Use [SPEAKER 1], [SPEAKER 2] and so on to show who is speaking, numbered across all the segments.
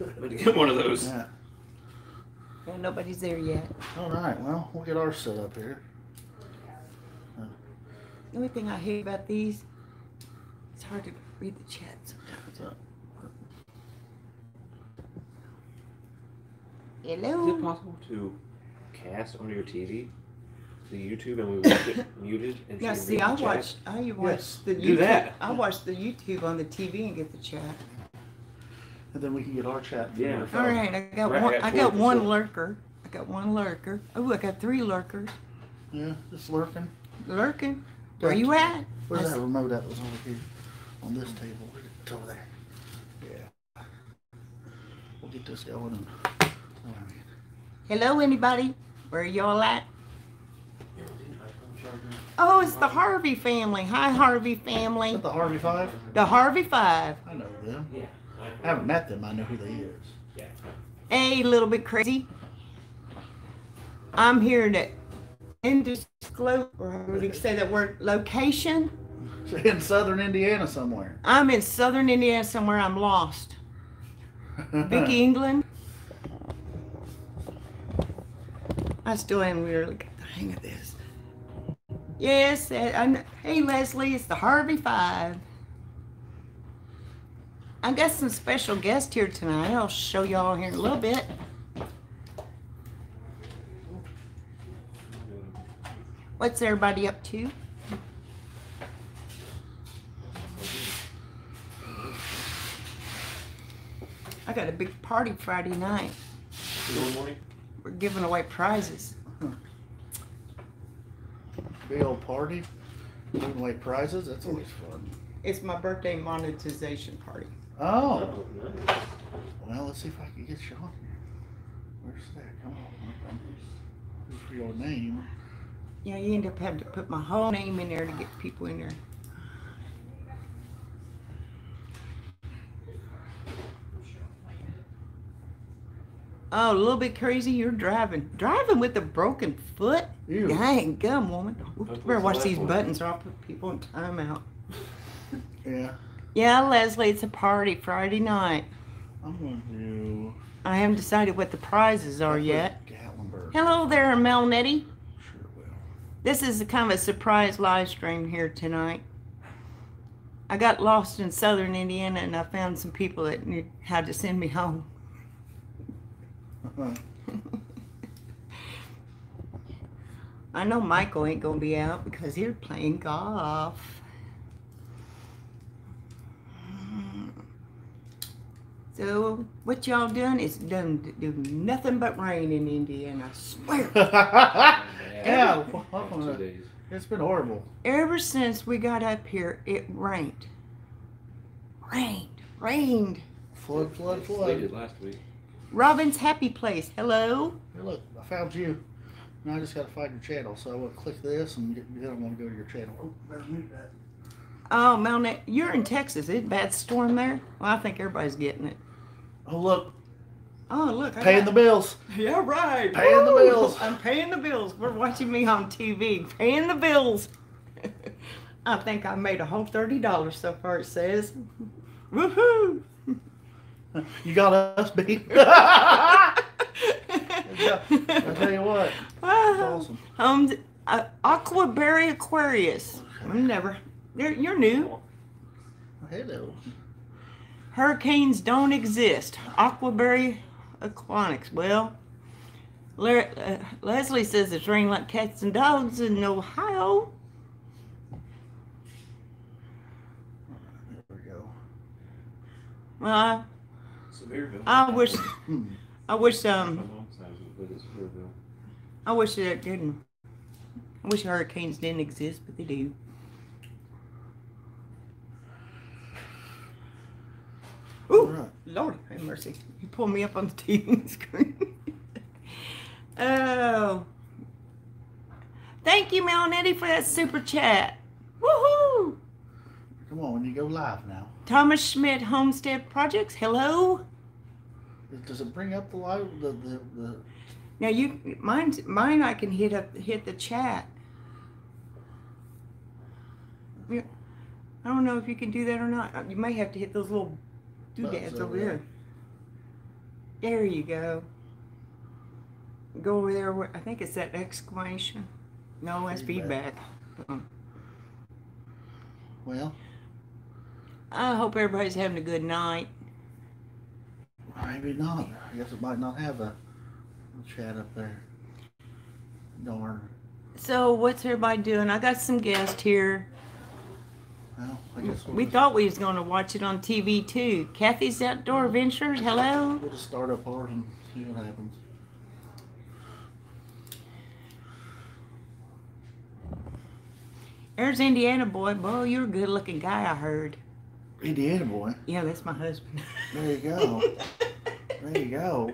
[SPEAKER 1] I'm gonna get one of those.
[SPEAKER 2] Yeah.
[SPEAKER 3] Well, nobody's there yet.
[SPEAKER 2] All right. Well, we'll get ours set up here.
[SPEAKER 3] The only thing I hate about these, it's hard to read the chat sometimes.
[SPEAKER 1] Is
[SPEAKER 3] Hello?
[SPEAKER 1] it possible to cast onto your TV the YouTube and we watch it muted and
[SPEAKER 3] Now,
[SPEAKER 1] she
[SPEAKER 3] see,
[SPEAKER 1] read
[SPEAKER 3] I
[SPEAKER 1] the
[SPEAKER 3] watch
[SPEAKER 2] Yes.
[SPEAKER 3] the
[SPEAKER 1] Do
[SPEAKER 3] YouTube.
[SPEAKER 1] that.
[SPEAKER 3] I watch the YouTube on the TV and get the chat.
[SPEAKER 2] And then we can get our chat.
[SPEAKER 1] Yeah.
[SPEAKER 2] together.
[SPEAKER 3] All right, I got
[SPEAKER 1] Right,
[SPEAKER 3] one.
[SPEAKER 1] I got
[SPEAKER 3] I got
[SPEAKER 1] 20%.
[SPEAKER 3] one lurker. I got one lurker. Oh, I got 3 lurkers.
[SPEAKER 2] Yeah, just lurking.
[SPEAKER 3] Lurking. Where you at?
[SPEAKER 2] Where's
[SPEAKER 3] I
[SPEAKER 2] that
[SPEAKER 3] s-
[SPEAKER 2] remote at? Was over here on this table. It's over there. Yeah. We'll get this going. And,
[SPEAKER 3] Hello, anybody? Where y'all at? Oh, it's the Harvey family. Hi, Harvey
[SPEAKER 2] Is
[SPEAKER 3] family.
[SPEAKER 2] that the Harvey Five?
[SPEAKER 3] The Harvey Five.
[SPEAKER 2] I know them.
[SPEAKER 1] Yeah.
[SPEAKER 2] I haven't met them. I know who they is.
[SPEAKER 1] Yeah.
[SPEAKER 3] Hey, little bit crazy. I'm here to undisclose, or how would you say that word, location.
[SPEAKER 2] In southern Indiana somewhere.
[SPEAKER 3] I'm in southern Indiana somewhere. I'm lost. Vicky England. I still haven't really got the hang of this. Yes, hey Leslie, it's the Harvey Five. I got some special guests here tonight. I'll show y'all here in a little bit. What's everybody up to? I got a big party Friday night.
[SPEAKER 1] Tomorrow morning?
[SPEAKER 3] We're giving away prizes.
[SPEAKER 2] Big old party. Giving away prizes. That's always fun.
[SPEAKER 3] It's my birthday monetization party.
[SPEAKER 2] Oh.
[SPEAKER 1] Nice.
[SPEAKER 2] Well, let's see if I can get you on here. Where's that? Come on. Look for your name.
[SPEAKER 3] Yeah, you end up having to put my whole name in there to get people in there. Oh, a little bit crazy. You're driving with a broken foot.
[SPEAKER 2] Ew.
[SPEAKER 3] Dang gum, woman. Oops,
[SPEAKER 1] What's
[SPEAKER 3] better
[SPEAKER 1] the
[SPEAKER 3] watch
[SPEAKER 1] last
[SPEAKER 3] these
[SPEAKER 1] one?
[SPEAKER 3] buttons or I'll put people in timeout.
[SPEAKER 2] Yeah.
[SPEAKER 3] Yeah, Leslie, it's a party Friday night.
[SPEAKER 2] I'm going to do.
[SPEAKER 3] I haven't decided what the prizes are yet.
[SPEAKER 2] Gatlinburg.
[SPEAKER 3] Hello there, Mel Nettie.
[SPEAKER 2] Sure will.
[SPEAKER 3] This is a kind of a surprise live stream here tonight. I got lost in southern Indiana and I found some people that had to send me home. I know Michael ain't gonna be out because he's playing golf. So what y'all done is done do nothing but rain in Indiana, I swear.
[SPEAKER 2] Yeah. welcome
[SPEAKER 1] 2
[SPEAKER 2] to-
[SPEAKER 1] days.
[SPEAKER 2] It's been horrible.
[SPEAKER 3] Ever since we got up here, it rained. Rained.
[SPEAKER 2] Flood.
[SPEAKER 1] They did last week.
[SPEAKER 3] Robin's Happy Place, hello.
[SPEAKER 2] Here, look, I found you. Now I just got to find your channel. So I will click this and then I'm going to go to your channel. Oh, better mute that.
[SPEAKER 3] Oh, Melnet, you're in Texas. Is it a bad storm there? Well, I think everybody's getting it.
[SPEAKER 2] Oh, look.
[SPEAKER 3] Oh, look. I
[SPEAKER 2] Paying the
[SPEAKER 3] got-
[SPEAKER 2] bills.
[SPEAKER 3] Yeah, right.
[SPEAKER 2] Paying the
[SPEAKER 3] Woo!
[SPEAKER 2] bills.
[SPEAKER 3] I'm paying the bills. We're watching me on TV. Paying the bills. I think I made a whole $30 so far, it says. Woohoo!
[SPEAKER 2] You got us beat. I tell you what. That's awesome.
[SPEAKER 3] Aquaberry Aquarius. You're new.
[SPEAKER 2] Hello.
[SPEAKER 3] Hurricanes don't exist. Aquaberry Aquatics. Well, Leslie says it's raining like cats and dogs in Ohio.
[SPEAKER 2] There we go.
[SPEAKER 3] Well,
[SPEAKER 1] Sevierville.
[SPEAKER 3] I wish
[SPEAKER 1] My mom's side was as big as Sevierville.
[SPEAKER 3] I wish it didn't. I wish hurricanes didn't exist, but they do. Ooh,
[SPEAKER 2] Right.
[SPEAKER 3] Lord have mercy. You pulled me up on the TV screen. Oh. Thank you, Melanetti, for that super chat. Woohoo!
[SPEAKER 2] Come on, you go live now.
[SPEAKER 3] Thomas Schmidt Homestead Projects, hello.
[SPEAKER 2] Does it bring up the live the
[SPEAKER 3] Now mine I can hit the chat. Yeah, I don't know if you can do that or not. You may have to hit those little doodads
[SPEAKER 2] Buttons
[SPEAKER 3] over
[SPEAKER 2] over
[SPEAKER 3] there. There you go. Go over there. I think it's that exclamation. No, that's feedback.
[SPEAKER 2] Well,
[SPEAKER 3] I hope everybody's having a good night.
[SPEAKER 2] maybe not. I guess it might not have a chat up there. Darn.
[SPEAKER 3] So, what's everybody doing? I got some guests here.
[SPEAKER 2] Well, I guess
[SPEAKER 3] We thought we was going to watch it on TV too. Kathy's Outdoor Adventures. Hello.
[SPEAKER 2] We'll just start up hard and see what happens.
[SPEAKER 3] There's Indiana boy. Boy, you're a good-looking guy. I heard.
[SPEAKER 2] Indiana boy.
[SPEAKER 3] Yeah, that's my husband.
[SPEAKER 2] There you go. There you go.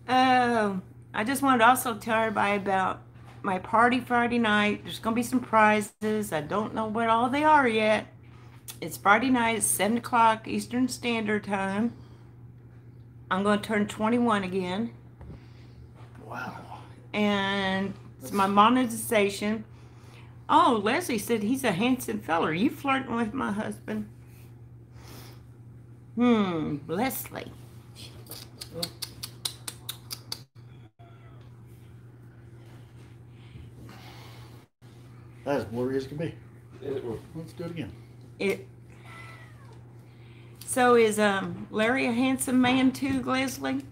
[SPEAKER 3] I just wanted to also tell everybody about my party Friday night. There's going to be some prizes. I don't know what all they are yet. It's Friday night at 7 o'clock Eastern Standard Time. I'm going to turn 21 again.
[SPEAKER 2] Wow.
[SPEAKER 3] And it's my monetization. Oh, Leslie said he's a handsome feller. You flirting with my husband? Leslie.
[SPEAKER 2] That's as blurry as can be.
[SPEAKER 1] Is it?
[SPEAKER 2] Let's do it again.
[SPEAKER 3] So is Larry a handsome man too, Leslie?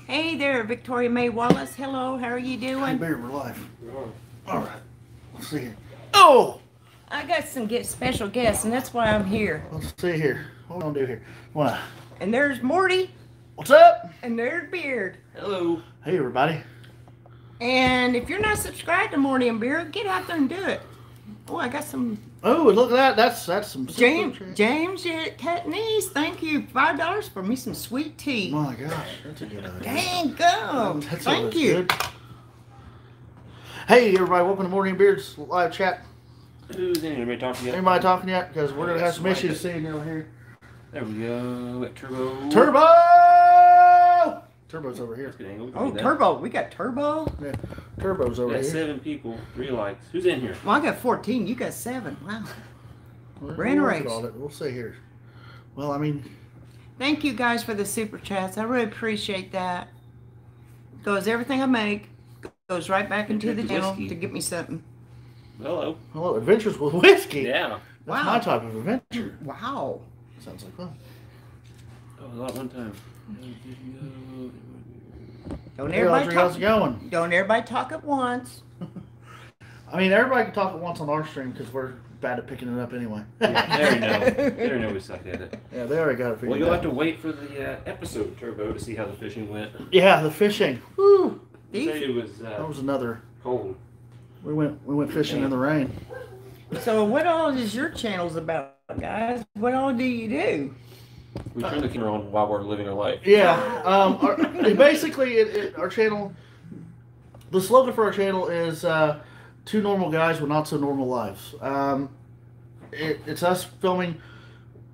[SPEAKER 3] Hey there, Victoria May Wallace. Hello, how are you
[SPEAKER 2] Hey,
[SPEAKER 3] doing?
[SPEAKER 2] beer, we're live. All right. Let's see here. Oh!
[SPEAKER 3] I got some special guests, and that's why I'm here.
[SPEAKER 2] Let's see here. What we gonna do here? What?
[SPEAKER 3] And there's Morty,
[SPEAKER 2] What's up?
[SPEAKER 3] and there's Beard.
[SPEAKER 1] Hello.
[SPEAKER 2] Hey, everybody.
[SPEAKER 3] And if you're not subscribed to Morty and Beard, get out there and do it. Oh, I got some
[SPEAKER 2] Oh, look at that. That's some super
[SPEAKER 3] James
[SPEAKER 2] chat.
[SPEAKER 3] Catnese. Thank you. $5 for me some sweet tea.
[SPEAKER 2] My gosh, that's a good idea.
[SPEAKER 3] Dang go.
[SPEAKER 2] That's
[SPEAKER 3] Thank
[SPEAKER 2] always
[SPEAKER 3] you.
[SPEAKER 2] good. Hey, everybody. Welcome to Morning Beards live chat.
[SPEAKER 1] Who's in here? Anybody talking yet?
[SPEAKER 2] Anybody talking yet? Because we're going to have some issues seeing you over here.
[SPEAKER 1] There we go. Got Turbo.
[SPEAKER 2] Turbo! Turbo's over here.
[SPEAKER 1] That's a good angle. We can
[SPEAKER 3] Oh,
[SPEAKER 1] do that.
[SPEAKER 3] Turbo. We got Turbo.
[SPEAKER 2] Yeah, Turbo's over
[SPEAKER 1] Got
[SPEAKER 2] here.
[SPEAKER 1] 7 people, 3 likes. Who's in here?
[SPEAKER 3] Well, I got 14. You got 7. Wow. We're in a
[SPEAKER 2] working
[SPEAKER 3] race.
[SPEAKER 2] on it. We'll see here. Well, I mean,
[SPEAKER 3] Thank you guys for the super chats. I really appreciate that. Because everything I make goes right back into the channel
[SPEAKER 1] Whiskey.
[SPEAKER 3] to get me something.
[SPEAKER 1] Hello.
[SPEAKER 2] hello, Adventures with Whiskey.
[SPEAKER 1] Yeah.
[SPEAKER 2] That's
[SPEAKER 3] Wow.
[SPEAKER 2] my type of adventure.
[SPEAKER 3] Wow.
[SPEAKER 2] Sounds like fun.
[SPEAKER 1] That was a lot one time.
[SPEAKER 3] Don't
[SPEAKER 2] Hey,
[SPEAKER 3] everybody
[SPEAKER 2] Audrey, how's it
[SPEAKER 3] talk.
[SPEAKER 2] going?
[SPEAKER 3] Don't everybody talk at once.
[SPEAKER 2] I mean, everybody can talk at once on our stream because we're bad at picking it up anyway.
[SPEAKER 1] Yeah, they already know. They already know we suck at it.
[SPEAKER 2] Yeah, they already got it figured
[SPEAKER 1] Well, you'll
[SPEAKER 2] out.
[SPEAKER 1] have to wait for the episode, Turbo, to see how the fishing went.
[SPEAKER 2] Yeah, the fishing. Woo!
[SPEAKER 1] They say it was
[SPEAKER 2] That was another.
[SPEAKER 1] cold.
[SPEAKER 2] We went fishing in the rain.
[SPEAKER 3] So what all is your channels about, guys? What all do you do?
[SPEAKER 1] We turn the camera on while we're living our life.
[SPEAKER 2] Yeah. Basically, our channel. The slogan for our channel is two normal guys with not so normal lives. It's us filming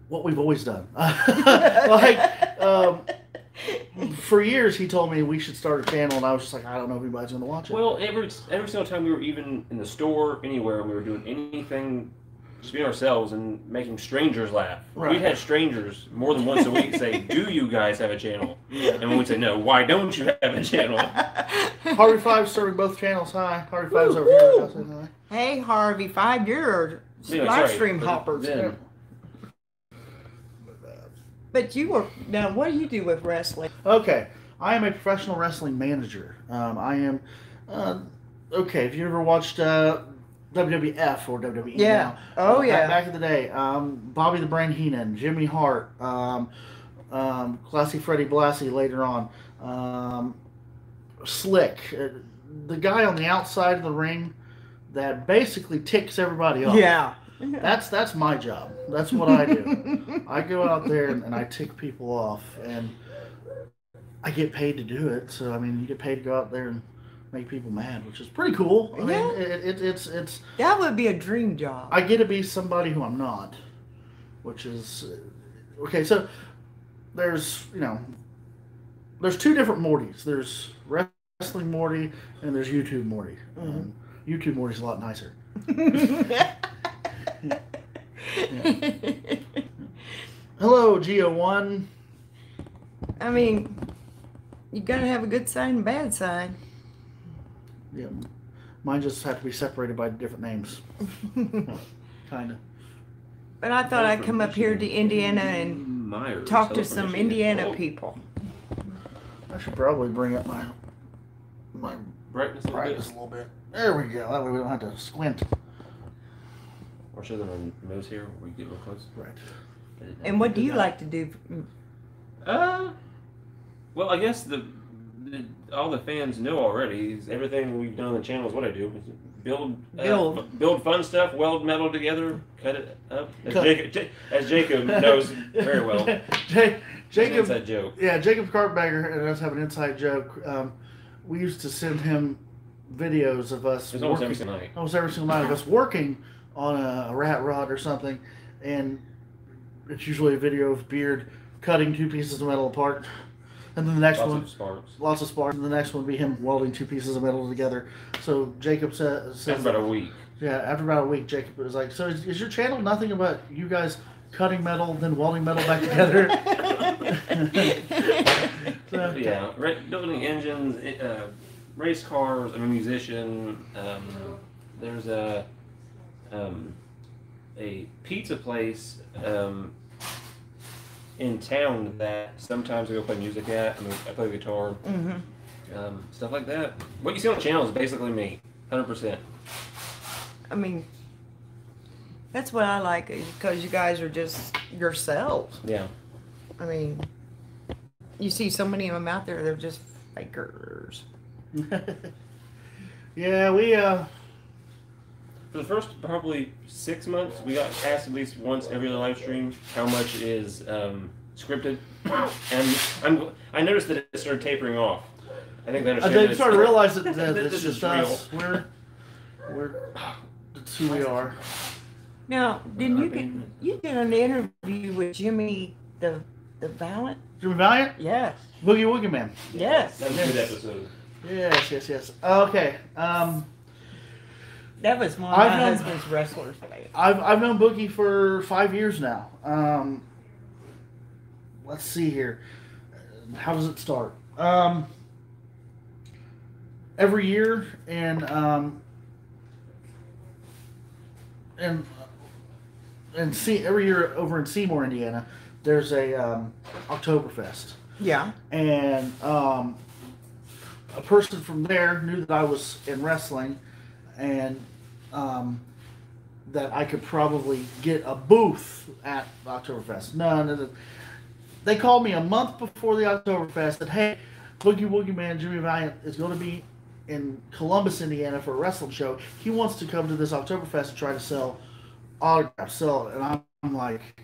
[SPEAKER 2] what we've always done. For years, he told me we should start a channel, and I was just like, I don't know if anybody's going to watch it.
[SPEAKER 1] Well, every single time we were even in the store, anywhere, we were doing anything, just being ourselves and making strangers laugh.
[SPEAKER 2] Right.
[SPEAKER 1] We had strangers more than once a week say, "Do you guys have a channel?"
[SPEAKER 2] Yeah.
[SPEAKER 1] And we would say, "No. Why don't you have a channel?"
[SPEAKER 2] Harvey Five's serving both channels. Hi, Harvey Five's over
[SPEAKER 3] Woo,
[SPEAKER 2] here.
[SPEAKER 3] woo.
[SPEAKER 2] I'll say hi.
[SPEAKER 3] Hey, Harvey, 5 year
[SPEAKER 1] Yeah,
[SPEAKER 3] live
[SPEAKER 1] sorry.
[SPEAKER 3] stream hoppers.
[SPEAKER 1] Then,
[SPEAKER 3] But you were now. What do you do with wrestling?
[SPEAKER 2] Okay, I am a professional wrestling manager. I am. Okay, if you ever watched WWF or WWE,
[SPEAKER 3] Yeah.
[SPEAKER 2] now,
[SPEAKER 3] Oh, yeah.
[SPEAKER 2] back in the day, Bobby the Brain Heenan, Jimmy Hart, Classy Freddie Blassie later on, Slick, the guy on the outside of the ring that basically ticks everybody off.
[SPEAKER 3] Yeah.
[SPEAKER 2] That's my job. That's what I do. I go out there and I tick people off, and I get paid to do it. So I mean, you get paid to go out there and make people mad, which is pretty cool. I mean,
[SPEAKER 3] Yeah.
[SPEAKER 2] it's
[SPEAKER 3] That would be a dream job.
[SPEAKER 2] I get to be somebody who I'm not, which is okay. So there's there's two different Mortys. There's wrestling Morty and there's YouTube Morty.
[SPEAKER 3] Mm-hmm.
[SPEAKER 2] YouTube Morty's a lot nicer. Hello, Geo1.
[SPEAKER 3] I mean, you gotta have a good side and bad side.
[SPEAKER 2] Yeah, mine just have to be separated by different names. Kind of.
[SPEAKER 3] But I thought I'd come up here to Indiana and
[SPEAKER 1] Myers,
[SPEAKER 3] talk to
[SPEAKER 1] hello from
[SPEAKER 3] some
[SPEAKER 1] Michigan.
[SPEAKER 3] Indiana
[SPEAKER 1] Oh,
[SPEAKER 3] people.
[SPEAKER 2] I should probably bring up my
[SPEAKER 1] brightness a little
[SPEAKER 2] brightness a
[SPEAKER 1] bit.
[SPEAKER 2] little bit. There we go. That way we don't have to squint.
[SPEAKER 1] Or show them our nose here where we get real close.
[SPEAKER 2] Right.
[SPEAKER 3] And what do you like to do?
[SPEAKER 1] Well, I guess all the fans know already. Is everything we've done on the channel is what I do. Is build fun stuff, weld metal together, cut it up. As Jacob knows very well.
[SPEAKER 2] Jacob,
[SPEAKER 1] It's an inside joke.
[SPEAKER 2] yeah, Jacob Carpetbagger and us have an inside joke. We used to send him videos of us
[SPEAKER 1] It's almost
[SPEAKER 2] working,
[SPEAKER 1] every single night.
[SPEAKER 2] almost every single night of us working on a rat rod or something, and it's usually a video of Beard cutting two pieces of metal apart, and then the next
[SPEAKER 1] Lots
[SPEAKER 2] one,
[SPEAKER 1] of sparks.
[SPEAKER 2] lots of sparks, and the next one would be him welding two pieces of metal together. So Jacob says,
[SPEAKER 1] That's about a week.
[SPEAKER 2] yeah, after about a week, Jacob was like, "So is your channel nothing about you guys cutting metal, then welding metal back together?" So,
[SPEAKER 1] Yeah, building engines, race cars. I'm a musician. There's a pizza place in town that sometimes I go play music at. I mean, I play guitar, stuff like that. What you see on the channel is basically me, 100%.
[SPEAKER 3] I mean, that's what I like because you guys are just yourselves.
[SPEAKER 1] Yeah.
[SPEAKER 3] I mean, you see so many of them out there, they're just fakers.
[SPEAKER 2] yeah, we
[SPEAKER 1] For the first probably 6 months, we got asked at least once every other live stream how much is scripted, and I noticed that it started tapering off. I think they understand.
[SPEAKER 2] they started to realize that
[SPEAKER 1] this
[SPEAKER 2] it's
[SPEAKER 1] is
[SPEAKER 2] just us. We're that's who we are.
[SPEAKER 3] Now, didn't you get an interview with Jimmy the Valiant?
[SPEAKER 2] Jimmy Valiant,
[SPEAKER 3] Yes.
[SPEAKER 2] Boogie Woogie Man.
[SPEAKER 3] Yes.
[SPEAKER 1] That was a good episode.
[SPEAKER 2] Yes. Okay.
[SPEAKER 3] That was one of
[SPEAKER 2] I've
[SPEAKER 3] my
[SPEAKER 2] known-
[SPEAKER 3] husband's wrestlers.
[SPEAKER 2] I've known Boogie for 5 years now. Let's see here. How does it start? Every year every year over in Seymour, Indiana, there's a Oktoberfest,
[SPEAKER 3] Yeah.
[SPEAKER 2] and a person from there knew that I was in wrestling, and that I could probably get a booth at the Oktoberfest. No. They called me a month before the Oktoberfest and, hey, Boogie Woogie Man Jimmy Valiant is going to be in Columbus, Indiana for a wrestling show. He wants to come to this Oktoberfest and try to sell autographs. And I'm like,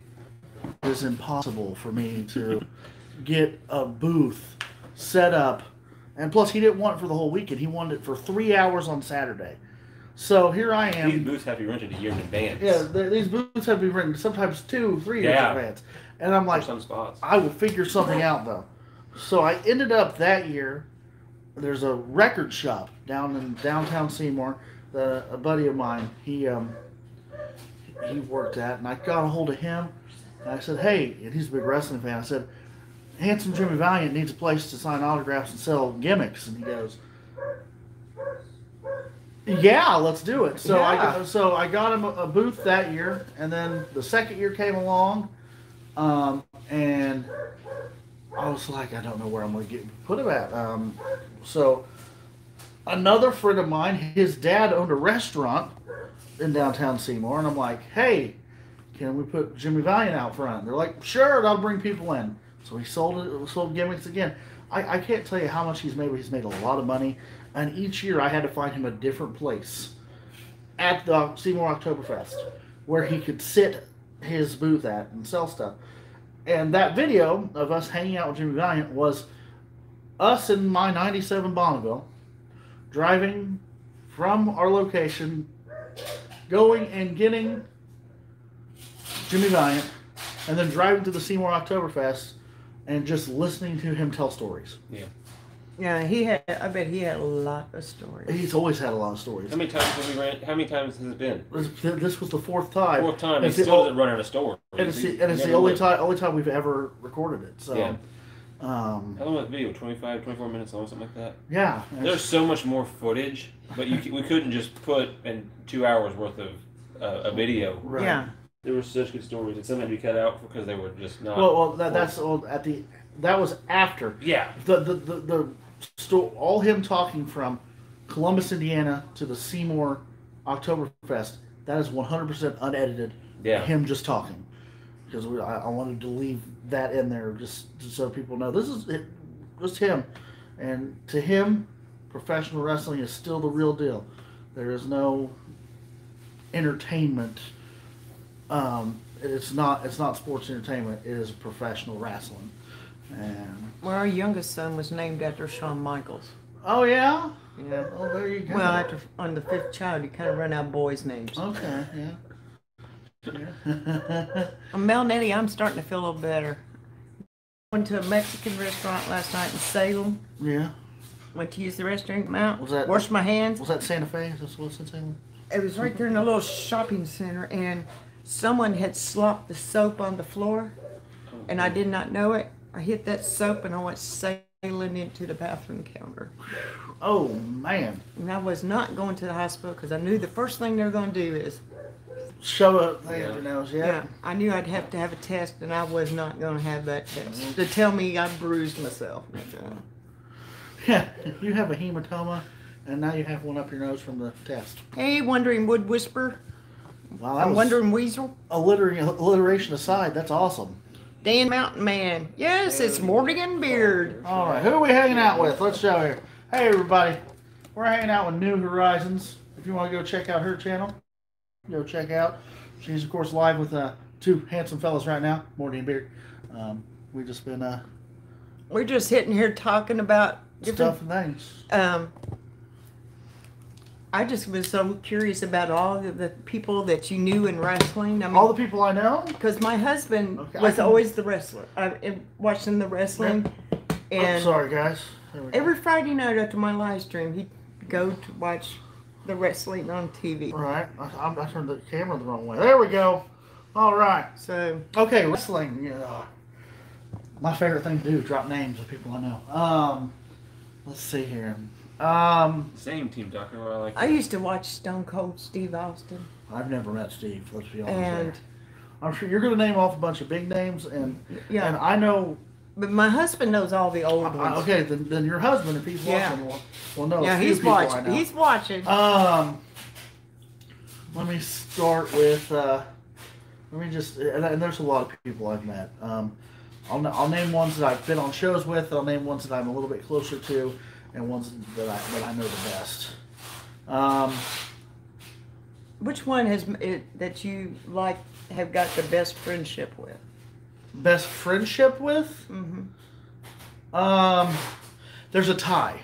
[SPEAKER 2] it is impossible for me to get a booth set up. And plus, he didn't want it for the whole weekend. He wanted it for 3 hours on Saturday. So here I am.
[SPEAKER 1] These booths have to be rented a year in advance.
[SPEAKER 2] Yeah, these booths have to be rented sometimes 2-3 years in advance. And I'm like,
[SPEAKER 1] For some spots.
[SPEAKER 2] I will figure something out though. So I ended up that year. There's a record shop down in downtown Seymour. A buddy of mine, he worked at, and I got a hold of him. And I said, hey, and he's a big wrestling fan. I said, Handsome Jimmy Valiant needs a place to sign autographs and sell gimmicks. And he goes, yeah, let's do it. So
[SPEAKER 3] Yeah.
[SPEAKER 2] I got him a booth that year, and then the second year came along, and I was like, I don't know where I'm going to put him at. So another friend of mine, his dad owned a restaurant in downtown Seymour, and I'm like, hey, can we put Jimmy Valiant out front? They're like, sure, that'll bring people in. So he sold gimmicks again. I can't tell you how much he's made, but he's made a lot of money. And each year I had to find him a different place at the Seymour Oktoberfest where he could sit his booth at and sell stuff. And that video of us hanging out with Jimmy Valiant was us in my 97 Bonneville driving from our location, going and getting Jimmy Valiant, and then driving to the Seymour Oktoberfest and just listening to him tell stories.
[SPEAKER 1] Yeah.
[SPEAKER 3] Yeah, he had. I bet he had a lot of stories.
[SPEAKER 2] He's always had a lot of stories.
[SPEAKER 1] How many times have we ran? How many times has it been?
[SPEAKER 2] This was the fourth time.
[SPEAKER 1] Fourth time. He still doesn't run out of stories.
[SPEAKER 2] And it's the only time we've ever recorded it. So.
[SPEAKER 1] Yeah. How long was the video? 25, 24 minutes long, something like that?
[SPEAKER 2] Yeah.
[SPEAKER 1] There's so much more footage, but we couldn't just put in 2 hours worth of a video.
[SPEAKER 2] Right.
[SPEAKER 3] Yeah.
[SPEAKER 1] There were such good stories, and some had to be cut out because they were just not.
[SPEAKER 2] That was after.
[SPEAKER 1] Yeah.
[SPEAKER 2] All him talking from Columbus, Indiana to the Seymour Oktoberfest. That is 100% unedited.
[SPEAKER 1] Yeah.
[SPEAKER 2] Him just talking. Because I wanted to leave that in there just so people know this is it, just him, and to him, professional wrestling is still the real deal. There is no entertainment. It's not sports entertainment. It is professional wrestling. And
[SPEAKER 3] Well, our youngest son was named after Shawn Michaels.
[SPEAKER 2] oh yeah,
[SPEAKER 3] Yeah.
[SPEAKER 2] oh there you go.
[SPEAKER 3] Well, on the fifth child, you kind of run out of boys' names.
[SPEAKER 2] Okay, yeah.
[SPEAKER 3] Mel Nettie, I'm starting to feel a little better. Went to a Mexican restaurant last night in Salem.
[SPEAKER 2] Yeah.
[SPEAKER 3] Went to use the restroom out.
[SPEAKER 2] Was that-
[SPEAKER 3] washed my hands.
[SPEAKER 2] Was that Santa Fe? Is that what's in Salem?
[SPEAKER 3] It was right there in a little shopping center, and someone had slopped the soap on the floor, and I did not know it. I hit that soap, and I went sailing into the bathroom counter.
[SPEAKER 2] Oh man.
[SPEAKER 3] And I was not going to the hospital because I knew the first thing they were going to do is,
[SPEAKER 2] Shove a thing up your nose, yeah.
[SPEAKER 3] I knew I'd have to have a test, and I was not going to have that test to tell me I bruised myself.
[SPEAKER 2] Yeah, you have a hematoma, and now you have one up your nose from the test.
[SPEAKER 3] Hey, Wandering Wood Whisperer.
[SPEAKER 2] Wow, that
[SPEAKER 3] I'm
[SPEAKER 2] was
[SPEAKER 3] Wandering Weasel.
[SPEAKER 2] alliteration aside, that's awesome.
[SPEAKER 3] Dan Mountain Man. Yes, it's Morgan Beard.
[SPEAKER 2] All right, who are we hanging out with? Let's show here. Hey, everybody. We're hanging out with New Horizons. If you want to go check out her channel, go check out. She's, of course, live with two handsome fellas right now, Morty and Beard. We've just been
[SPEAKER 3] We're just sitting here talking about different
[SPEAKER 2] stuff and things.
[SPEAKER 3] I just was so curious about all of the people that you knew in wrestling. I mean,
[SPEAKER 2] All the people I know.
[SPEAKER 3] because my husband
[SPEAKER 2] Okay, I
[SPEAKER 3] was
[SPEAKER 2] can-
[SPEAKER 3] always the wrestler. Watching the wrestling, and
[SPEAKER 2] Sorry, guys. There we go.
[SPEAKER 3] every Friday night after my live stream, he'd go to watch the wrestling on TV.
[SPEAKER 2] Right. I turned the camera the wrong way. There we go. All right.
[SPEAKER 3] So
[SPEAKER 2] Okay, wrestling. Yeah. My favorite thing to do, drop names of people I know. Let's see here.
[SPEAKER 1] Same Team Doctor. I like.
[SPEAKER 3] I used to watch Stone Cold Steve Austin,
[SPEAKER 2] I've never met Steve. Let's be honest.
[SPEAKER 3] and
[SPEAKER 2] there. I'm sure you're going to name off a bunch of big names, and
[SPEAKER 3] yeah,
[SPEAKER 2] and I know.
[SPEAKER 3] but my husband knows all the old ones.
[SPEAKER 2] Okay, then your husband, if he's
[SPEAKER 3] Yeah.
[SPEAKER 2] watching, will know.
[SPEAKER 3] Yeah,
[SPEAKER 2] a few
[SPEAKER 3] he's
[SPEAKER 2] people I
[SPEAKER 3] watching.
[SPEAKER 2] know.
[SPEAKER 3] He's watching.
[SPEAKER 2] Let me start with. Let me just, and there's a lot of people I've met. I'll name ones that I've been on shows with. I'll name ones that I'm a little bit closer to, and ones that I know the best.
[SPEAKER 3] Which one that you have got the best friendship with?
[SPEAKER 2] Best friendship with?
[SPEAKER 3] Mm-hmm.
[SPEAKER 2] There's a tie.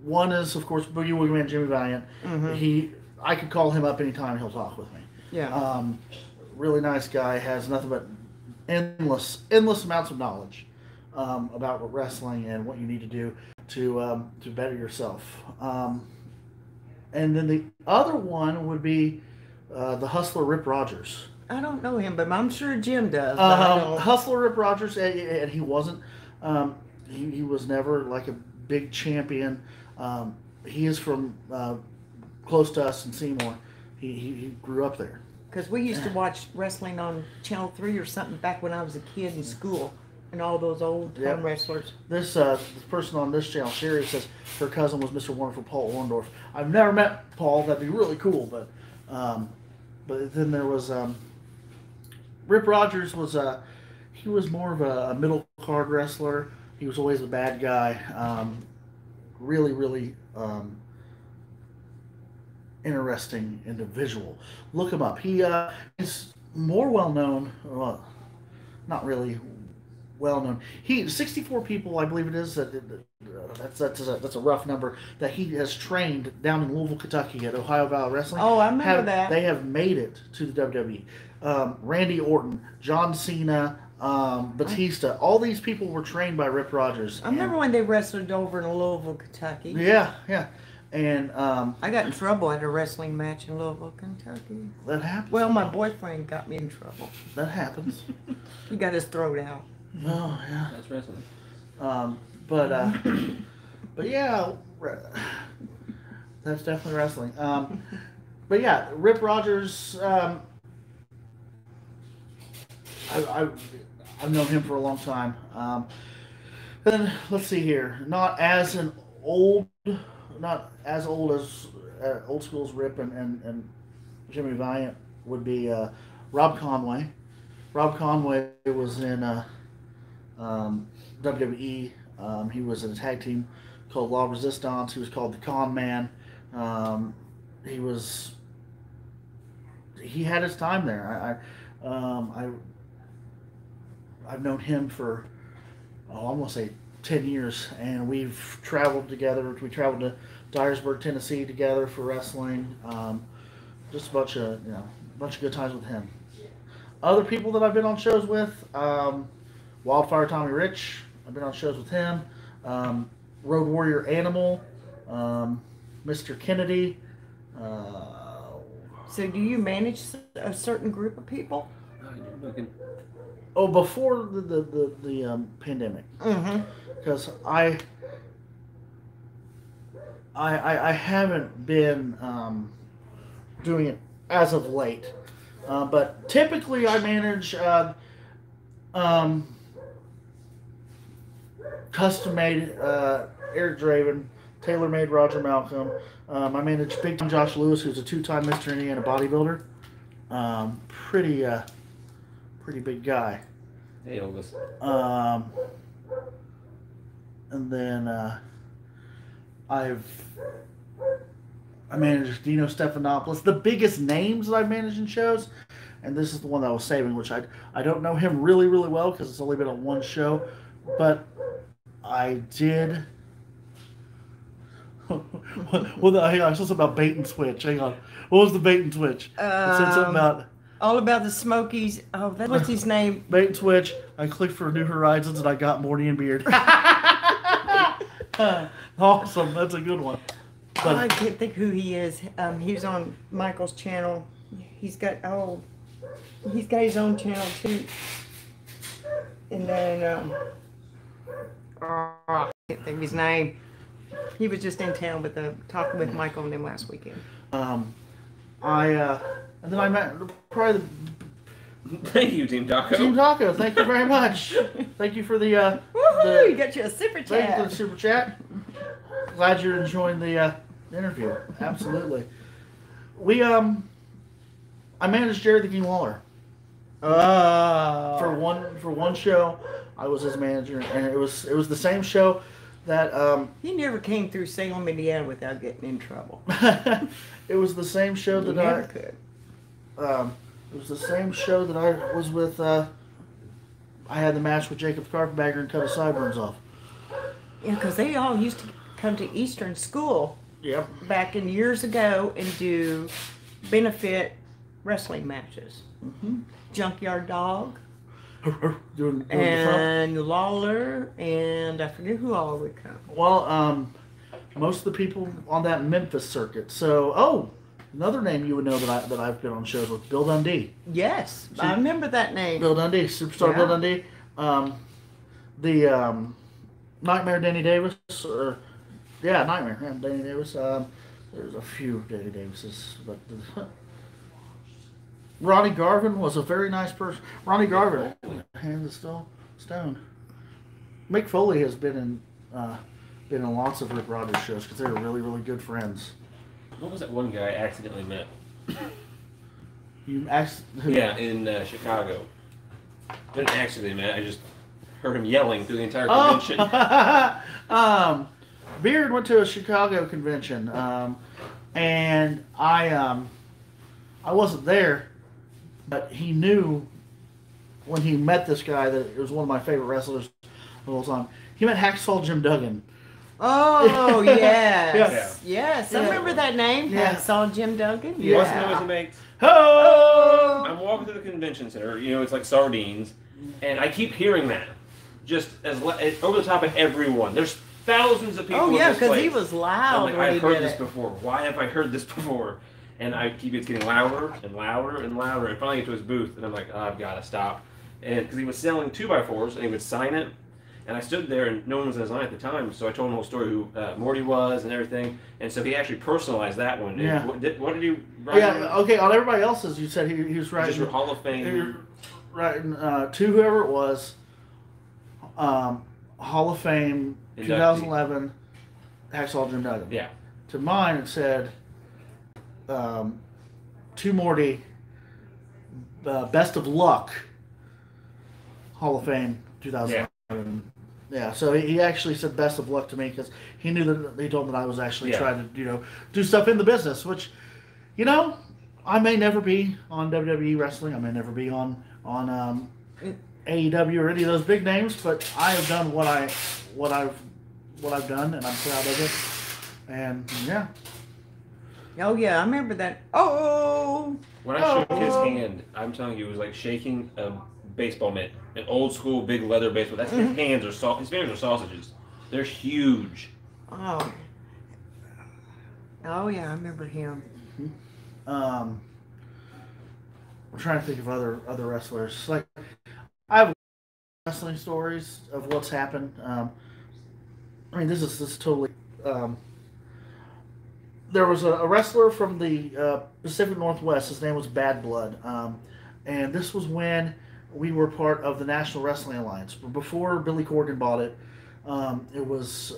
[SPEAKER 2] One is, of course, Boogie Woogie Man Jimmy Valiant.
[SPEAKER 3] Mhm.
[SPEAKER 2] I could call him up anytime. He'll talk with me.
[SPEAKER 3] Yeah.
[SPEAKER 2] Really nice guy. Has nothing but endless amounts of knowledge about wrestling and what you need to do to better yourself. And then the other one would be the Hustler Rip Rogers.
[SPEAKER 3] I don't know him, but I'm sure Jim does. but I don't.
[SPEAKER 2] Hustler Rip Rogers, and he wasn't. He was never like a big champion. He is from close to us in Seymour. He grew up there.
[SPEAKER 3] Because we used to watch wrestling on Channel 3 or something back when I was a kid in school, and all those old time
[SPEAKER 2] Yep.
[SPEAKER 3] wrestlers.
[SPEAKER 2] This person on this channel, Sherry, says her cousin was Mr. Wonderful Paul Orndorff. I've never met Paul. That'd be really cool. But then there was Rip Rogers was he was more of a middle card wrestler. He was always the bad guy. Really interesting individual. Look him up. He is more well known. Well, not really well known. 64 people, I believe it is. That's a rough number that he has trained down in Louisville, Kentucky at Ohio Valley Wrestling.
[SPEAKER 3] Oh, I remember that.
[SPEAKER 2] They have made it to the WWE. Randy Orton, John Cena, Batista. All these people were trained by Rip Rogers.
[SPEAKER 3] I remember when they wrestled over in Louisville, Kentucky.
[SPEAKER 2] Yeah, yeah. And
[SPEAKER 3] I got in trouble at a wrestling match in Louisville, Kentucky.
[SPEAKER 2] that happens.
[SPEAKER 3] Well, my boyfriend got me in trouble.
[SPEAKER 2] That happens.
[SPEAKER 3] He got his throat out.
[SPEAKER 2] Oh, yeah.
[SPEAKER 1] That's wrestling.
[SPEAKER 2] But yeah, that's definitely wrestling. But yeah, Rip Rogers. I've known him for a long time. Then let's see here. Not as old as old school's Rip and Jimmy Valiant would be Rob Conway. Rob Conway was in WWE. He was in a tag team called La Resistance. He was called the Con Man. He had his time there. I've known him for I want to say 10 years, and we've traveled together. We traveled to Dyersburg, Tennessee together for wrestling. Just a bunch of good times with him. Other people that I've been on shows with, Wildfire Tommy Rich. I've been on shows with him. Road Warrior Animal, Mr. Kennedy.
[SPEAKER 3] So do you manage a certain group of people?
[SPEAKER 2] Oh, before the pandemic. Because I haven't been doing it as of late. But typically I manage custom-made Eric Draven, tailor-made Roger Malcolm. I manage Big Time Josh Lewis, who's a two-time Mr. Indiana bodybuilder. Pretty big guy.
[SPEAKER 1] Hey, Elvis.
[SPEAKER 2] And then I managed Dino Stephanopoulos. The biggest names that I've managed in shows, and this is the one that I was saving, which I don't know him really, really well because it's only been on one show, but I did. Well, hang on, I saw something about bait and switch. Hang on. What was the bait and switch? It said something about...
[SPEAKER 3] All about the Smokies. Oh, what's his name?
[SPEAKER 2] Bait and switch. I clicked for New Horizons and I got Morty and Beard. Awesome. That's a good one. But
[SPEAKER 3] I can't think who he is. He's on Michael's channel. He's got his own channel too. And then I can't think of his name. He was just in town with talking with Michael and them last weekend.
[SPEAKER 2] And then I met probably
[SPEAKER 1] Thank you, Team Taco.
[SPEAKER 2] Team Taco. Thank you very much. Thank you for the
[SPEAKER 3] Woohoo! You got you a super chat.
[SPEAKER 2] Thank you for the super chat. Glad you're enjoying the interview. Absolutely. I managed Jerry the King Waller. For one show, I was his manager, and it was the same show that
[SPEAKER 3] he never came through Salem, Indiana without getting in trouble.
[SPEAKER 2] It was the same show that
[SPEAKER 3] never could.
[SPEAKER 2] It was the same show that I was with. I had the match with Jacob Carpetbagger and cut his sideburns off.
[SPEAKER 3] Yeah, because they all used to come to Eastern School.
[SPEAKER 2] Yep.
[SPEAKER 3] Back in years ago and do benefit wrestling matches. Junkyard Dog.
[SPEAKER 2] doing
[SPEAKER 3] and Lawler, and I forget who all would come.
[SPEAKER 2] Well, most of the people on that Memphis circuit. So, another name you would know that I've been on shows with, Bill Dundee.
[SPEAKER 3] Yes, I remember that name.
[SPEAKER 2] Bill Dundee, Superstar Bill Dundee. The Nightmare Danny Davis. Nightmare Danny Davis. There's a few Danny Davises, but Ronnie Garvin was a very nice person. Ronnie Garvin, hands of stone. Mick Foley has been in lots of Rip Rogers shows because they're really, really good friends.
[SPEAKER 1] What was that one guy I accidentally met?
[SPEAKER 2] You asked who?
[SPEAKER 1] Yeah, in Chicago. Didn't accidentally met. I just heard him yelling through the entire convention.
[SPEAKER 2] Beard went to a Chicago convention, and I wasn't there, but he knew when he met this guy that it was one of my favorite wrestlers of all time. He met Hacksaw Jim Duggan.
[SPEAKER 3] Oh, yes.
[SPEAKER 2] Yeah.
[SPEAKER 3] Yes, I remember that name.
[SPEAKER 2] Yeah.
[SPEAKER 3] Hacksaw Jim Duggan.
[SPEAKER 1] You want to know what he makes?
[SPEAKER 2] Oh!
[SPEAKER 1] I'm walking through the convention center. You know, it's like sardines. And I keep hearing that, just over the top of everyone. There's thousands of people.
[SPEAKER 3] Oh yeah,
[SPEAKER 1] because
[SPEAKER 3] he was loud.
[SPEAKER 1] I'm like, I've heard this before. Why have I heard this before? And it's getting louder and louder and louder. And finally, get to his booth, and I'm like, oh, I've got to stop. And because he was selling 2x4s, and he would sign it. And I stood there, and no one was in his line at the time, so I told him the whole story, who Morty was and everything. And so he actually personalized that one.
[SPEAKER 2] Yeah.
[SPEAKER 1] What did you write?
[SPEAKER 2] Yeah, okay, on everybody else's, you said he was writing...
[SPEAKER 1] Just Hall of Fame.
[SPEAKER 2] Writing to whoever it was, Hall of Fame,
[SPEAKER 1] Inductee.
[SPEAKER 2] 2011, Hacksaw Jim Duggan.
[SPEAKER 1] Yeah.
[SPEAKER 2] To mine, it said, to Morty, best of luck, Hall of Fame, 2011. Yeah, so he actually said best of luck to me because he knew that he told me that I was actually trying to, do stuff in the business, which, I may never be on WWE wrestling. I may never be on AEW or any of those big names, but I have done what I've done, and I'm proud of it. And yeah.
[SPEAKER 3] Oh yeah, I remember that. Oh.
[SPEAKER 1] When I shook his hand, I'm telling you, it was like shaking a baseball mitt, an old school big leather baseball. That's his hands are his fingers are sausages. They're huge.
[SPEAKER 3] Oh. Oh yeah, I remember him.
[SPEAKER 2] I'm trying to think of other wrestlers. Like, I have wrestling stories of what's happened. I mean, this is totally. There was a wrestler from the Pacific Northwest. His name was Bad Blood, and this was when we were part of the National Wrestling Alliance. Before Billy Corgan bought it, it was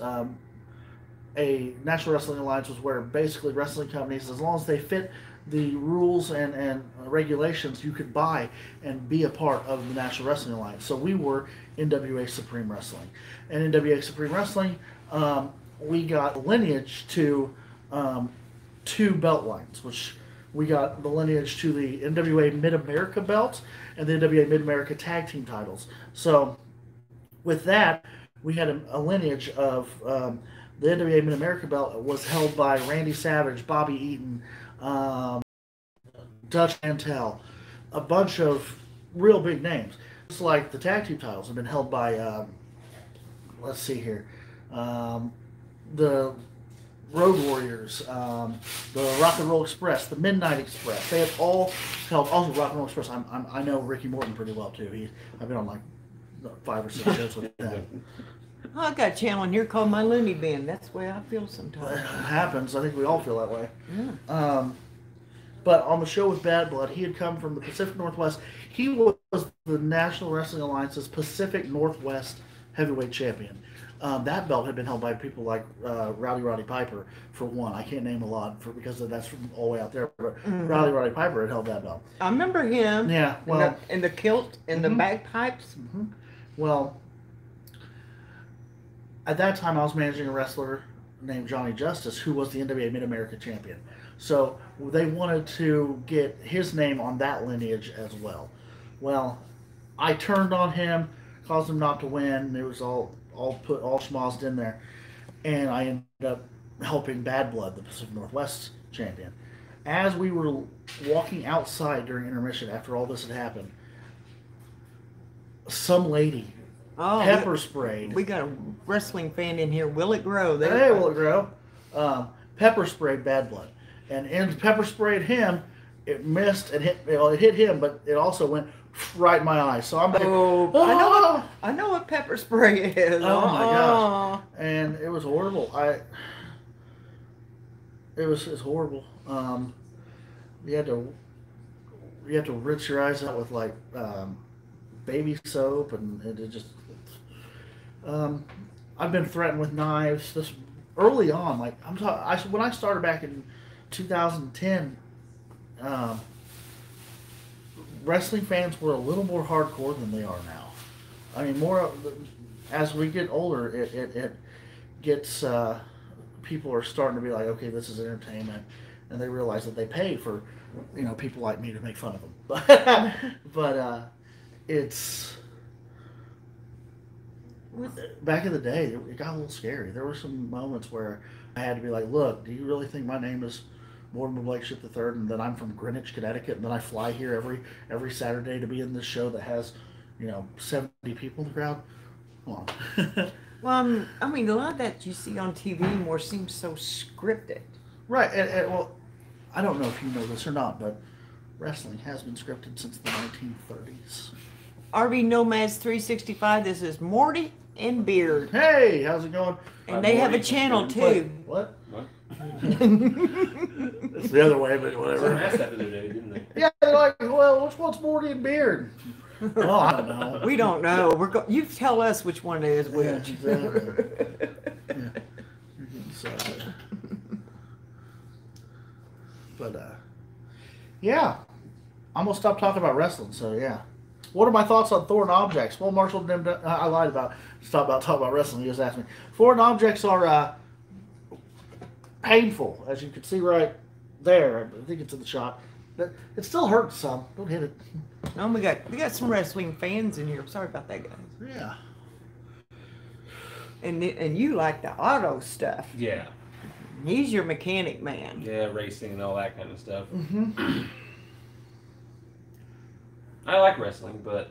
[SPEAKER 2] a National Wrestling Alliance was where basically wrestling companies, as long as they fit the rules and regulations, you could buy and be a part of the National Wrestling Alliance. So we were NWA Supreme Wrestling. And NWA Supreme Wrestling, we got lineage to 2 belt lines, which we got the lineage to the NWA Mid-America belt and the NWA Mid-America Tag Team titles. So with that, we had a lineage of the NWA Mid-America belt was held by Randy Savage, Bobby Eaton, Dutch Mantel, a bunch of real big names. It's like the tag team titles have been held by, let's see here, the Road Warriors, the Rock and Roll Express, the Midnight Express. They have all held. Also, Rock and Roll Express. I know Ricky Morton pretty well too. I've been on like 5 or 6 shows with them.
[SPEAKER 3] Oh, I got a channel in here called My Looney Bin. That's the way I feel sometimes.
[SPEAKER 2] It happens. I think we all feel that way.
[SPEAKER 3] Yeah.
[SPEAKER 2] But on the show with Bad Blood, he had come from the Pacific Northwest. He was the National Wrestling Alliance's Pacific Northwest Heavyweight Champion. That belt had been held by people like Roddy Piper, for one. I can't name a lot because that's from all the way out there. But Roddy Piper had held that belt.
[SPEAKER 3] I remember him.
[SPEAKER 2] Yeah, well.
[SPEAKER 3] In the kilt and the bagpipes.
[SPEAKER 2] Mm-hmm. Well, at that time, I was managing a wrestler named Johnny Justice, who was the NWA Mid-America Champion. So they wanted to get his name on that lineage as well. Well, I turned on him, caused him not to win. It was all schmozzed in there. And I ended up helping Bad Blood, the Pacific Northwest champion. As we were walking outside during intermission after all this had happened, some lady pepper sprayed.
[SPEAKER 3] We got a wrestling fan in here, Will It Grow.
[SPEAKER 2] Hey, Will It Grow. Pepper sprayed Bad Blood. And pepper sprayed him. It missed and hit. It hit him, but it also went right in my eye. So I'm like,
[SPEAKER 3] I know what pepper spray is.
[SPEAKER 2] Oh my gosh! And it was horrible. It was horrible. You had to rinse your eyes out with like baby soap, and it just. I've been threatened with knives. This early on, like when I started back in 2010. Wrestling fans were a little more hardcore than they are now. I mean, more as we get older, it gets people are starting to be like, okay, this is entertainment, and they realize that they pay for people like me to make fun of them. But it's back in the day, it got a little scary. There were some moments where I had to be like, look, do you really think my name is Mortimer Blakeship III, and that I'm from Greenwich, Connecticut, and then I fly here every Saturday to be in this show that has, 70 people in the crowd. Come on.
[SPEAKER 3] Well, I mean, a lot of that you see on TV more seems so scripted.
[SPEAKER 2] Right. And, well, I don't know if you know this or not, but wrestling has been scripted since the 1930s.
[SPEAKER 3] RV Nomads 365. This is Morty and Beard.
[SPEAKER 2] Hey, how's it going?
[SPEAKER 3] And they have a channel too.
[SPEAKER 2] What?
[SPEAKER 1] What?
[SPEAKER 2] It's the other way, but whatever.
[SPEAKER 1] Someone asked that the other day, didn't they?
[SPEAKER 2] Yeah, they're like, well, which one's Morty and Beard? Well, I don't know.
[SPEAKER 3] We don't know. You tell us which one is which.
[SPEAKER 2] Yeah, exactly. Yeah. So, but yeah, I'm gonna stop talking about wrestling. So yeah, what are my thoughts on foreign objects? Well, Marshall, I lied about talking about wrestling. You just asked me. Foreign objects are painful, as you can see right there. I think it's in the shot. But it still hurts some. Don't hit it.
[SPEAKER 3] No, we got some wrestling fans in here. Sorry about that, guys.
[SPEAKER 2] Yeah.
[SPEAKER 3] And you like the auto stuff.
[SPEAKER 1] Yeah.
[SPEAKER 3] He's your mechanic man.
[SPEAKER 1] Yeah, racing and all that kind of stuff.
[SPEAKER 2] Mm-hmm.
[SPEAKER 1] I like wrestling, but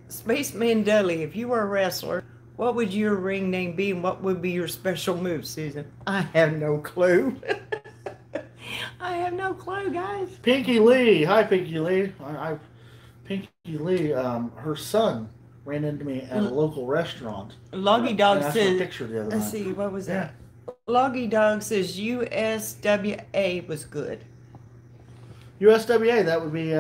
[SPEAKER 3] Spaceman Dudley, if you were a wrestler, what would your ring name be and what would be your special move, Susan? I have no clue. I have no clue, guys.
[SPEAKER 2] Pinky Lee. Hi, Pinky Lee. Pinky Lee, her son ran into me at a local restaurant.
[SPEAKER 3] Loggy Dog
[SPEAKER 2] and I
[SPEAKER 3] says,
[SPEAKER 2] saw a picture the other
[SPEAKER 3] let's
[SPEAKER 2] night.
[SPEAKER 3] see, what was
[SPEAKER 2] Yeah.
[SPEAKER 3] that? Loggy Dog says USWA was good.
[SPEAKER 2] USWA, that would be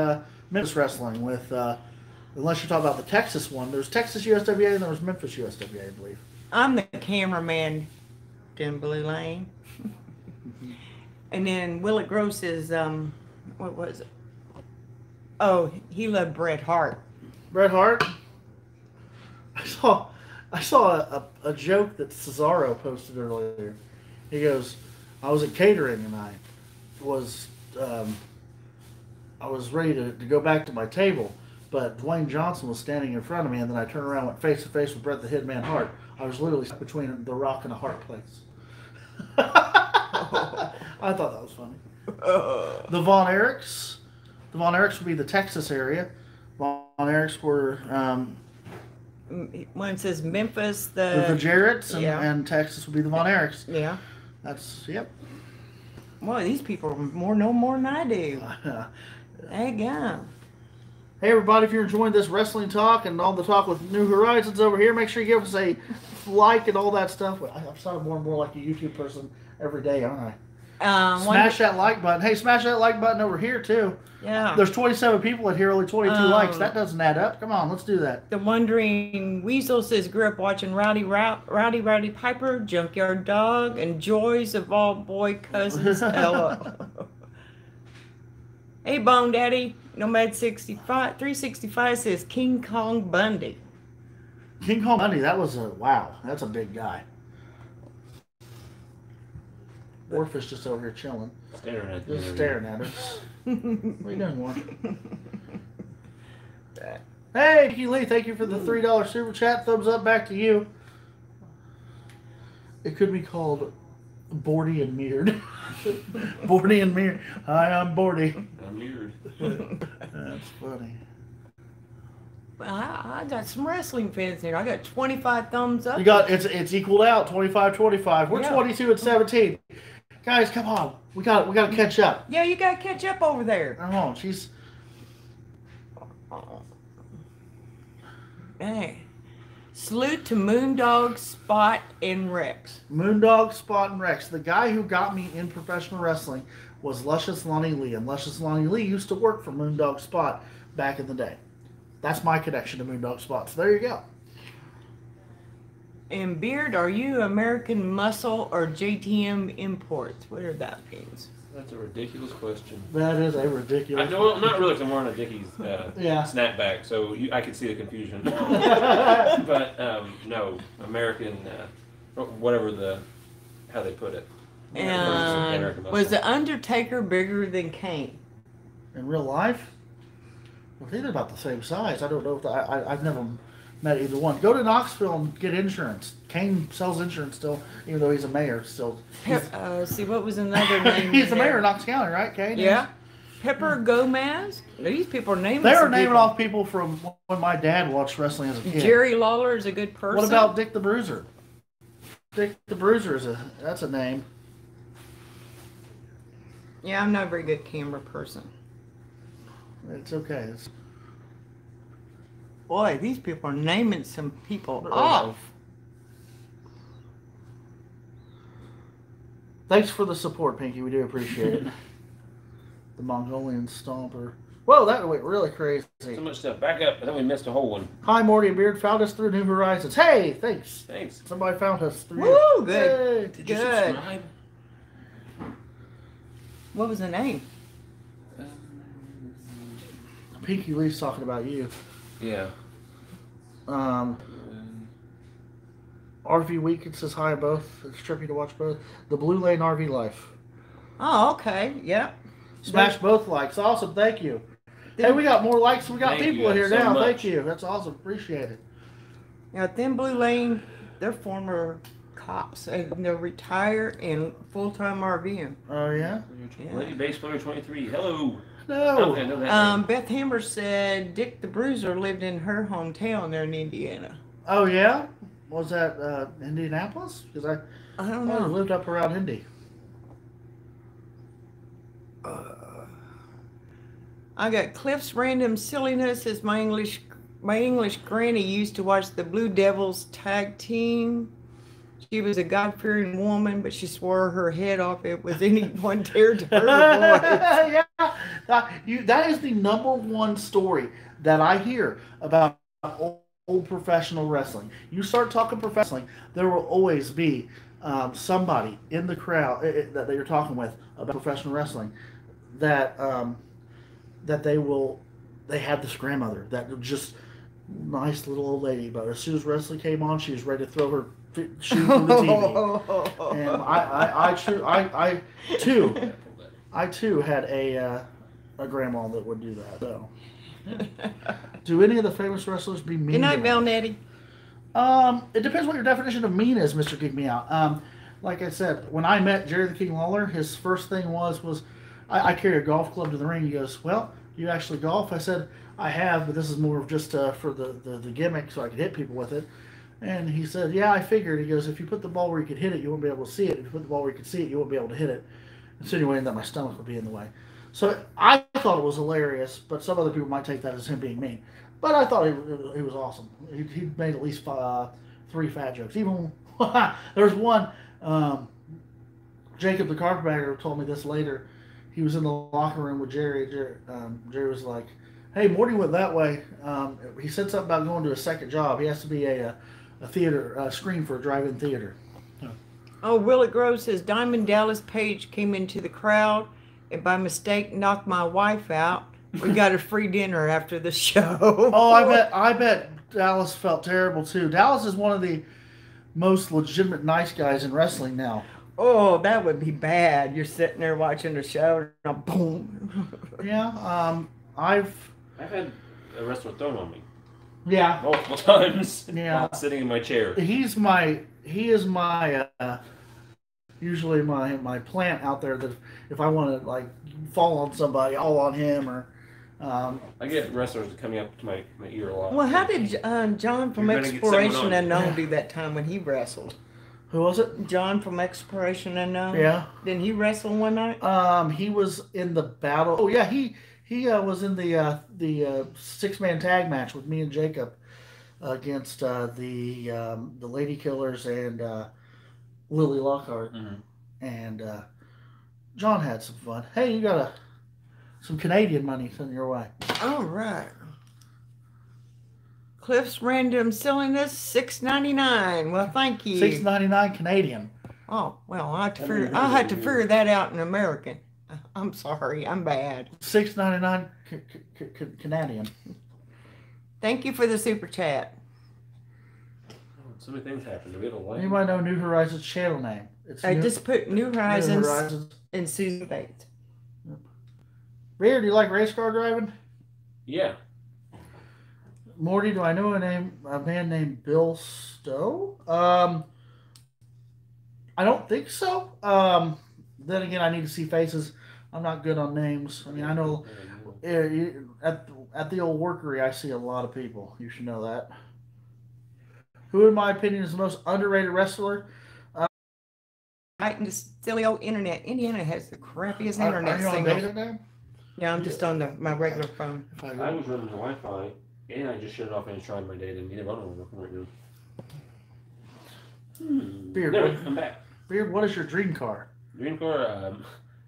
[SPEAKER 2] Memphis Wrestling with, unless you're talking about the Texas one. There's Texas USWA and there was Memphis USWA, I believe.
[SPEAKER 3] I'm the cameraman, Timberly Lane. And then Willett Gross is, what was it? Oh, he loved Bret Hart.
[SPEAKER 2] Bret Hart. I saw a joke that Cesaro posted earlier. He goes, I was at catering and I was ready to go back to my table, but Dwayne Johnson was standing in front of me, and then I turned around and went face to face with Bret the Hitman Hart. I was literally stuck between the Rock and a Hart place. I thought that was funny. The Von Erichs. The Von Erichs would be the Texas area. Von Erichs were
[SPEAKER 3] One says Memphis,
[SPEAKER 2] the Jarretts,
[SPEAKER 3] yeah.
[SPEAKER 2] and Texas would be the Von Erichs.
[SPEAKER 3] Yeah.
[SPEAKER 2] That's, yep.
[SPEAKER 3] Boy, these people know more than I do. There you go.
[SPEAKER 2] Hey everybody, if you're enjoying this wrestling talk and all the talk with New Horizons over here, make sure you give us a like and all that stuff. I'm sounding more and more like a YouTube person every day, aren't I? Smash that like button. Hey, smash that like button over here too.
[SPEAKER 3] Yeah.
[SPEAKER 2] There's 27 people in here, only 22 likes. That doesn't add up. Come on, let's do that.
[SPEAKER 3] The Wondering Weasel says, grew up watching Rowdy Piper, Junkyard Dog, and Joys of All Boy Cousins. Hello. Hey, Bone Daddy. Nomad 365 says King Kong Bundy.
[SPEAKER 2] King Kong Bundy, that was wow. That's a big guy. Warfish just over here chilling. Just staring at us. What are you doing, War? Hey, Mickey Lee, thank you for the $3 super chat. Thumbs up back to you. It could be called Bordy and Meared. Bordy and Meared. Hi, I'm Bordy.
[SPEAKER 1] I'm weird.
[SPEAKER 2] That's funny.
[SPEAKER 3] Well, I got some wrestling fans here. I got 25 thumbs up.
[SPEAKER 2] You got it's equaled out 25-25. We're
[SPEAKER 3] Yeah.
[SPEAKER 2] 22 and 17. Guys, come on. We got to catch up.
[SPEAKER 3] Yeah, you got to catch up over there.
[SPEAKER 2] I don't know. She's
[SPEAKER 3] Hey. Salute to Moondog, Spot, and Rex.
[SPEAKER 2] Moondog, Spot, and Rex. The guy who got me in professional wrestling was Luscious Lonnie Lee, and Luscious Lonnie Lee used to work for Moondog Spot back in the day. That's my connection to Moondog Spot. So there you go.
[SPEAKER 3] And Beard, are you American Muscle or JTM Imports? What are that means?
[SPEAKER 1] That's a ridiculous question.
[SPEAKER 2] That is a ridiculous.
[SPEAKER 1] Well, not really, 'cause I'm wearing a Dickies
[SPEAKER 2] Yeah.
[SPEAKER 1] snapback, so I could see the confusion. But no, American, whatever how they put it.
[SPEAKER 3] And
[SPEAKER 1] American
[SPEAKER 3] was
[SPEAKER 1] Muscle.
[SPEAKER 3] the Undertaker bigger than Kane?
[SPEAKER 2] In real life, well, they're about the same size. I don't know if I've never met either one. Go to Knoxville and get insurance. Kane sells insurance still, even though he's a mayor still.
[SPEAKER 3] See, what was another name?
[SPEAKER 2] He's the
[SPEAKER 3] there?
[SPEAKER 2] mayor of Knox County, right, Kane?
[SPEAKER 3] Yeah. Pepper Gomez. These people are naming.
[SPEAKER 2] They were
[SPEAKER 3] some
[SPEAKER 2] naming
[SPEAKER 3] people.
[SPEAKER 2] off people from when my dad watched wrestling as a kid.
[SPEAKER 3] Jerry Lawler is a good person.
[SPEAKER 2] What about Dick the Bruiser? Dick the Bruiser that's a name.
[SPEAKER 3] Yeah, I'm not a very good camera person.
[SPEAKER 2] It's okay.
[SPEAKER 3] Boy, these people are naming some people
[SPEAKER 2] They're
[SPEAKER 3] off.
[SPEAKER 2] Thanks for the support, Pinky. We do appreciate it. The Mongolian Stomper. Whoa, that went really crazy.
[SPEAKER 1] So much stuff. Back up. I think we missed a whole one.
[SPEAKER 2] Hi, Morty and Beard. Found us through New Horizons. Hey, thanks.
[SPEAKER 1] Thanks.
[SPEAKER 2] Somebody found us through.
[SPEAKER 3] Woo, good.
[SPEAKER 2] Hey.
[SPEAKER 1] Did you
[SPEAKER 3] Good.
[SPEAKER 1] subscribe?
[SPEAKER 3] What was the name?
[SPEAKER 2] Pinky Lee's talking about you.
[SPEAKER 1] Yeah.
[SPEAKER 2] RV Week, it says hi both. It's trippy to watch both. The Blue Lane RV Life.
[SPEAKER 3] Oh, okay. Yep.
[SPEAKER 2] Smash both likes. Awesome. Thank you. Hey, we got more likes. We got
[SPEAKER 1] Thank
[SPEAKER 2] people
[SPEAKER 1] you
[SPEAKER 2] in here
[SPEAKER 1] so
[SPEAKER 2] now.
[SPEAKER 1] much.
[SPEAKER 2] Thank you. That's awesome. Appreciate it.
[SPEAKER 3] Now, Thin Blue Lane, they're former cops, and they're retired and full-time RVing.
[SPEAKER 2] Oh, yeah?
[SPEAKER 3] Yeah.
[SPEAKER 1] Lady Bass Player 23. Hello.
[SPEAKER 2] No.
[SPEAKER 1] Okay, I know that name.
[SPEAKER 3] Beth Hammer said Dick the Bruiser lived in her hometown there in Indiana.
[SPEAKER 2] Oh, yeah? Was that Indianapolis? Because
[SPEAKER 3] I don't
[SPEAKER 2] I
[SPEAKER 3] know.
[SPEAKER 2] lived up around Indy.
[SPEAKER 3] I got Cliff's random silliness as my English granny used to watch the Blue Devils tag team. She was a God-fearing woman, but she swore her head off if it was anyone dared to hurt her voice.
[SPEAKER 2] Yeah. That is the number one story that I hear about old professional wrestling. You start talking professional, there will always be somebody in the crowd that you're talking with about professional wrestling that they had this grandmother that just nice little old lady, but as soon as wrestling came on, she was ready to throw her shoe through the TV. And I too had a grandma that would do that. So, do any of the famous wrestlers be mean?
[SPEAKER 3] Good night,
[SPEAKER 2] to
[SPEAKER 3] Bell
[SPEAKER 2] them?
[SPEAKER 3] Nettie.
[SPEAKER 2] It depends what your definition of mean is, Mr. Geek Me Out. Like I said, when I met Jerry the King Lawler, his first thing was I carry a golf club to the ring. He goes, "Well, you actually golf?" I said, "I have, but this is more of just for the gimmick, so I could hit people with it." And he said, "Yeah, I figured." He goes, "If you put the ball where you could hit it, you won't be able to see it. If you put the ball where you could see it, you won't be able to hit it," insinuating that my stomach would be in the way. So I thought it was hilarious, but some other people might take that as him being mean. But I thought he was awesome. He made at least 3 fat jokes. Even there's one. Jacob the carpetbagger told me this later. He was in the locker room with Jerry. Jerry was like, "Hey, Morty went that way." He said something about going to a second job. He has to be a theater screen for a drive-in theater.
[SPEAKER 3] Oh, Willie Grove says Diamond Dallas Page came into the crowd and by mistake knocked my wife out. We got a free dinner after the show.
[SPEAKER 2] Oh, I bet Dallas felt terrible too. Dallas is one of the most legitimate nice guys in wrestling now.
[SPEAKER 3] Oh, that would be bad. You're sitting there watching the show and boom.
[SPEAKER 2] Yeah, I've
[SPEAKER 1] had a wrestler thrown on me
[SPEAKER 2] yeah.
[SPEAKER 1] multiple times
[SPEAKER 2] Yeah.
[SPEAKER 1] while sitting in my chair.
[SPEAKER 2] He is my usually my plant out there that if I want to like fall on somebody, I'll on him or
[SPEAKER 1] I get wrestlers coming up to my ear a lot.
[SPEAKER 3] Well, how did John from
[SPEAKER 1] You're gonna get
[SPEAKER 3] Exploration
[SPEAKER 1] someone on.
[SPEAKER 3] Unknown do that time when he wrestled?
[SPEAKER 2] who was it?
[SPEAKER 3] John from Exploration Unknown?
[SPEAKER 2] Yeah.
[SPEAKER 3] Didn't he wrestle one night?
[SPEAKER 2] He was in the battle. Oh yeah, he was in the 6-man tag match with me and Jacob against the Lady Killers and Lily Lockhart.
[SPEAKER 1] Mhm.
[SPEAKER 2] And John had some fun. Hey, you got some Canadian money sent your way.
[SPEAKER 3] All right. Cliff's random silliness, $6.99. Well, thank you.
[SPEAKER 2] $6.99 Canadian.
[SPEAKER 3] Oh well, I had to figure that out in American. I'm sorry, I'm bad.
[SPEAKER 2] $6.99 Canadian.
[SPEAKER 3] Thank you for the super chat.
[SPEAKER 1] So many things happen. Do we have a light?
[SPEAKER 2] Anybody know New Horizons channel name? It's
[SPEAKER 3] I just put New Horizons
[SPEAKER 2] Horizons.
[SPEAKER 3] in Susan Bates.
[SPEAKER 2] Bear, do you like race car driving?
[SPEAKER 1] Yeah.
[SPEAKER 2] Morty, do I know a man named Bill Stowe? I don't think so. Then again, I need to see faces. I'm not good on names. I mean, I know at the old workery, I see a lot of people. You should know that. Who, in my opinion, is the most underrated wrestler?
[SPEAKER 3] Right in the silly old internet. Indiana has the crappiest internet
[SPEAKER 2] Are you on
[SPEAKER 3] signal.
[SPEAKER 2] data now?
[SPEAKER 3] Yeah, I'm just on my regular phone.
[SPEAKER 2] If I
[SPEAKER 1] I
[SPEAKER 2] go,
[SPEAKER 1] was running the Wi-Fi, and I just shut it off and tried my data, and neither one of them are working right now.
[SPEAKER 2] Beard,
[SPEAKER 1] There,
[SPEAKER 2] what-
[SPEAKER 1] I'm back.
[SPEAKER 2] Beard, what is your dream car?
[SPEAKER 1] Dream car,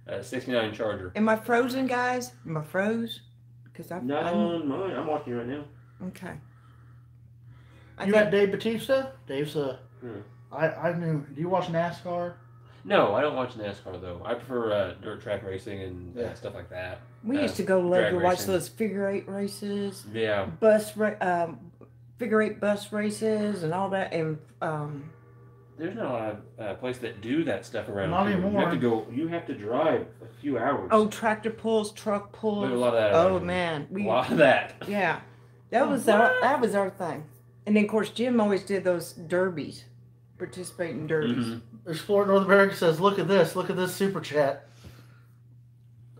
[SPEAKER 1] a 69 Charger.
[SPEAKER 3] Am I frozen, guys? Am I froze? Because
[SPEAKER 1] Not on mine. I'm watching right now.
[SPEAKER 3] Okay.
[SPEAKER 2] You met Dave Batista? Dave's a.
[SPEAKER 1] Hmm.
[SPEAKER 2] I knew. Do you watch NASCAR?
[SPEAKER 1] No, I don't watch NASCAR though. I prefer dirt track racing and
[SPEAKER 2] Yeah.
[SPEAKER 1] stuff like that.
[SPEAKER 3] We used to go love
[SPEAKER 1] drag
[SPEAKER 3] to watch
[SPEAKER 1] racing.
[SPEAKER 3] those figure eight races,
[SPEAKER 1] Yeah.
[SPEAKER 3] figure eight bus races, and all that. And
[SPEAKER 1] There's not a lot of places that do that stuff around
[SPEAKER 2] Not
[SPEAKER 1] here.
[SPEAKER 2] anymore.
[SPEAKER 1] You have to go. You have to drive a few hours.
[SPEAKER 3] oh, tractor pulls, truck pulls.
[SPEAKER 1] There's a lot of that.
[SPEAKER 3] Oh
[SPEAKER 1] around here.
[SPEAKER 3] man,
[SPEAKER 1] A lot of that.
[SPEAKER 3] yeah, that
[SPEAKER 2] Oh,
[SPEAKER 3] was our thing. And then of course Jim always did those derbies, participate in derbies.
[SPEAKER 1] Mhm.
[SPEAKER 2] Explorer North America says, "Look at this! Look at this super chat."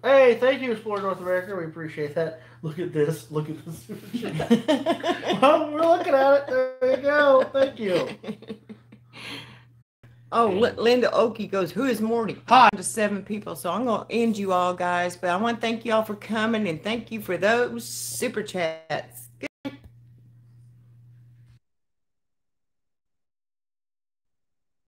[SPEAKER 2] Hey, thank you, Explorer North America. We appreciate that. Look at this! Look at this super chat. Well, we're looking at it. There you go. Thank you.
[SPEAKER 3] Oh, Linda Oakey goes, who is Morty? Hi. To 7 people. So I'm going to end you all, guys. But I want to thank you all for coming and thank you for those super chats.